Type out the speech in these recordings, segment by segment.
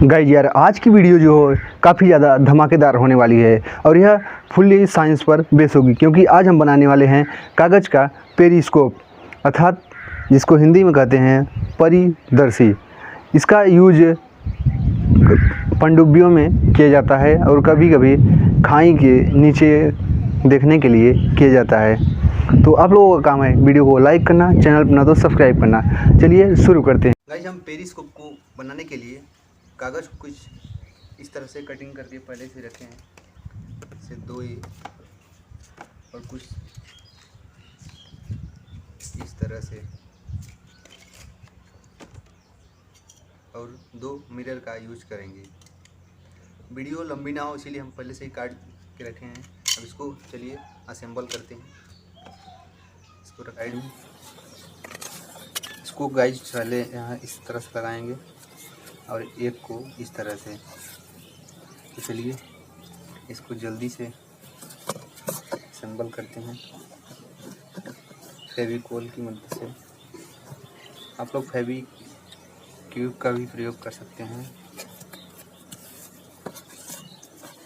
Guys यार, आज की वीडियो जो है काफ़ी ज़्यादा धमाकेदार होने वाली है और यह फुल्ली साइंस पर बेस होगी, क्योंकि आज हम बनाने वाले हैं कागज़ का पेरिस्कोप, अर्थात जिसको हिंदी में कहते हैं परिदर्शी। इसका यूज पनडुब्बियों में किया जाता है और कभी कभी खाई के नीचे देखने के लिए किया जाता है। तो आप लोगों का काम है वीडियो को लाइक करना, चैनल बना तो सब्सक्राइब करना। चलिए शुरू करते हैं। गाइस, हम पेरिस्कोप को बनाने के लिए कागज़ को कुछ इस तरह से कटिंग करके पहले से रखे हैं, से दो ये और कुछ इस तरह से, और दो मिरर का यूज करेंगे। वीडियो लंबी ना हो इसलिए हम पहले से ही काट के रखे हैं। अब इसको चलिए असेंबल करते हैं। इसको साइड में, इसको गाइस पहले यहाँ इस तरह से लगाएंगे और एक को इस तरह से। तो चलिए इसको जल्दी से असेंबल करते हैं फेविकोल की मदद से। आप लोग फेविक्विक का भी प्रयोग कर सकते हैं।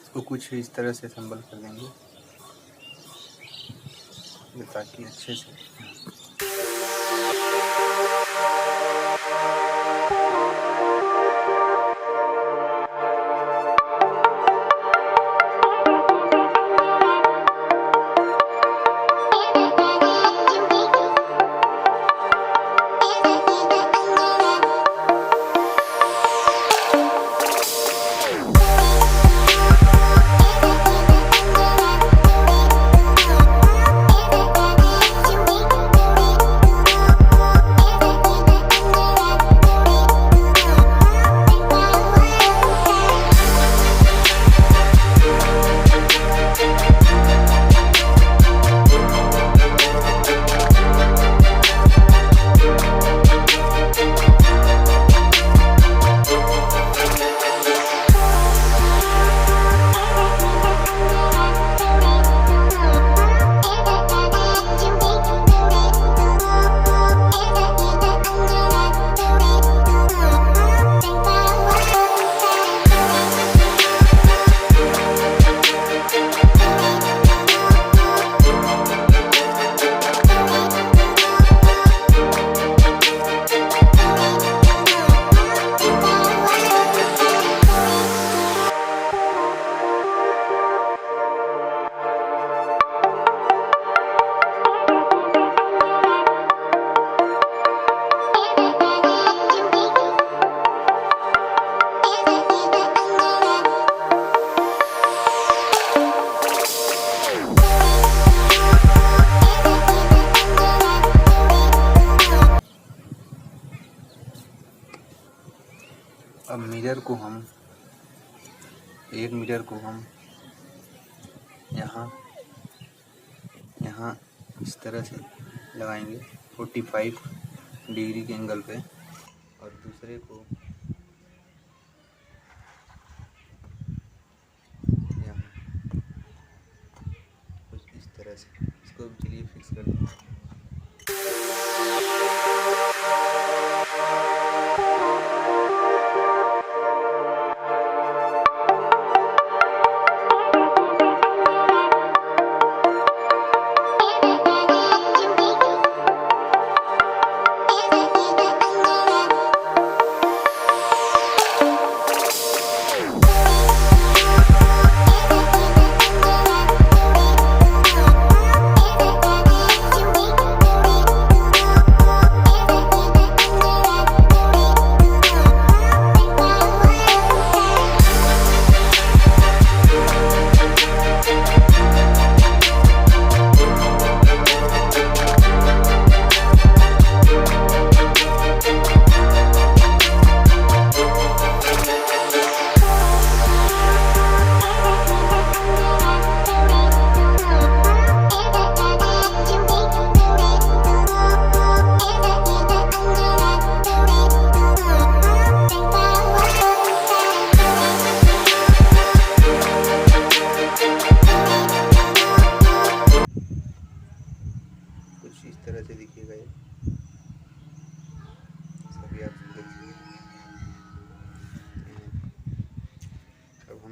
इसको कुछ इस तरह से असेंबल कर देंगे ताकि अच्छे से अब एक मिरर को हम यहाँ इस तरह से लगाएंगे 45 डिग्री के एंगल पे, और दूसरे को यहाँ कुछ इस तरह से। इसको भी चलिए फिक्स कर दें।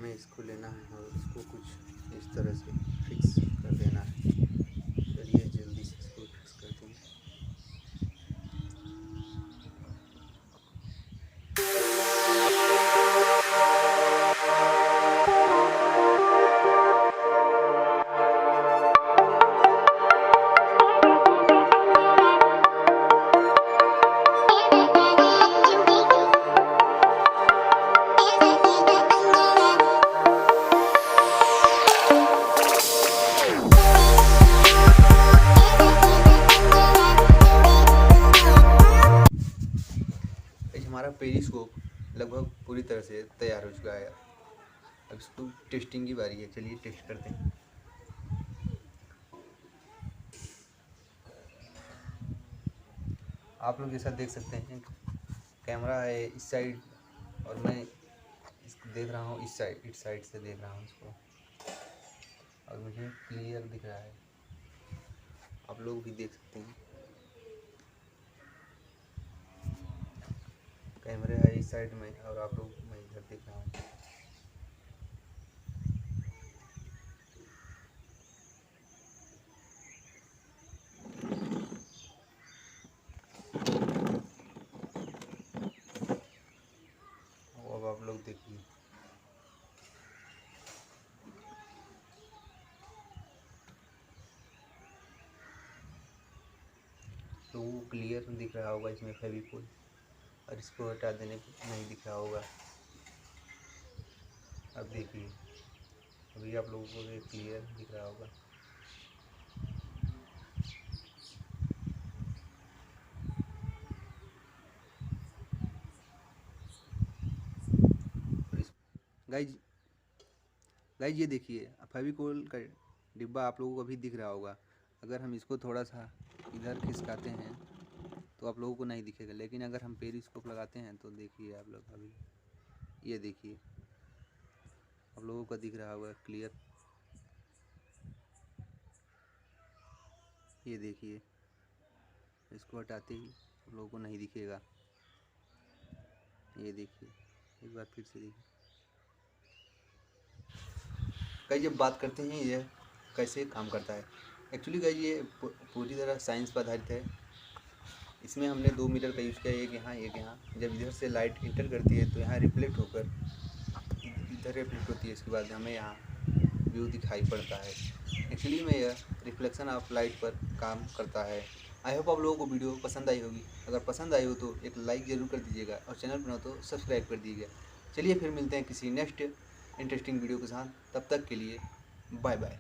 हमें इसको लेना है और इसको कुछ इस तरह से फिक्स कर देना है। चलिए जल्दी से इसको फिक्स करते हैं। हमारा पेरिस्कोप लगभग पूरी तरह से तैयार हो चुका है। अब इसको टेस्टिंग की बारी है। चलिए टेस्ट करते हैं। आप लोग जैसा देख सकते हैं, कैमरा है इस साइड और मैं इसको देख रहा हूँ इस साइड से देख रहा हूँ इसको, और मुझे क्लियर दिख रहा है। आप लोग भी देख सकते हैं, कैमरे है इस साइड में और आप लोग मैं इधर देख रहा हूँ। अब आप लोग देखिए, तो वो क्लियर दिख रहा होगा इसमें फेविकोल, और इसको हटा देने पे नहीं दिख रहा होगा। अब देखिए, अभी आप लोगों को ये क्लियर दिख रहा होगा। गाइज गाइज ये देखिए, फेविकोल का डिब्बा आप लोगों को अभी दिख रहा होगा। अगर हम इसको थोड़ा सा इधर खिसकाते हैं तो आप लोगों को नहीं दिखेगा, लेकिन अगर हम पेरिस्कोप लगाते हैं तो देखिए आप लोग, अभी ये देखिए आप लोगों को दिख रहा होगा क्लियर। ये देखिए, इसको हटाते ही आप लोगों को नहीं दिखेगा। ये देखिए, एक बार फिर से देखिए। कई जब बात करते हैं यह कैसे काम करता है, एक्चुअली गाइज ये पूरी तरह साइंस पर आधारित है। इसमें हमने 2 मिरर का यूज़ किया, एक यहाँ एक यहाँ। जब इधर से लाइट इंटर करती है तो यहाँ रिफ्लेक्ट होकर इधर रिफ्लेक्ट होती है, इसके बाद हमें यहाँ व्यू दिखाई पड़ता है। एक्चुअली में यह रिफ्लेक्शन ऑफ लाइट पर काम करता है। आई होप आप लोगों को वीडियो पसंद आई होगी। अगर पसंद आई हो तो एक लाइक ज़रूर कर दीजिएगा, और चैनल पर न तो सब्सक्राइब कर दीजिएगा। चलिए फिर मिलते हैं किसी नेक्स्ट इंटरेस्टिंग वीडियो के साथ। तब तक के लिए बाय बाय।